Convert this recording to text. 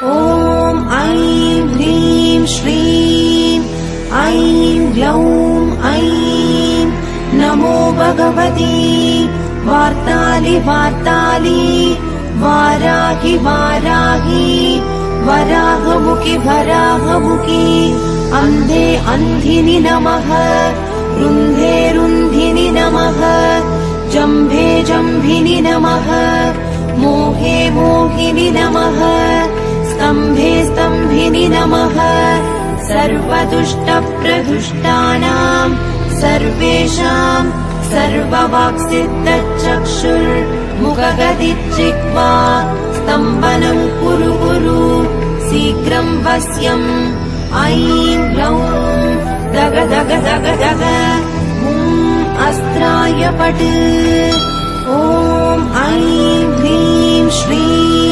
ॐ ऐं ह्रीं श्रीं ऐं ग्लौं ऐं नमो भगवती वार्तालि वार्तालि वाराहि वाराहि वराहमुखि वराहमुखि अन्धे अन्धिनि नमः रुन्धे रुन्धिनि नमः जम्भे जम्भिनि नमः मोहे मोहिनि नमः स्तम्भे स्तम्भिनि नमः सर्वदुष्टप्रदुष्टानां सर्वेषां सर्ववाक्सिद्धचक्षुर्मुखगदिजिह्वा स्तम्भनं कुरु कुरु शीघ्रं वश्यम् ऐं ग्लौं दग दग दग दग अस्त्राय पट् ॐ ऐं ह्रीं श्रीं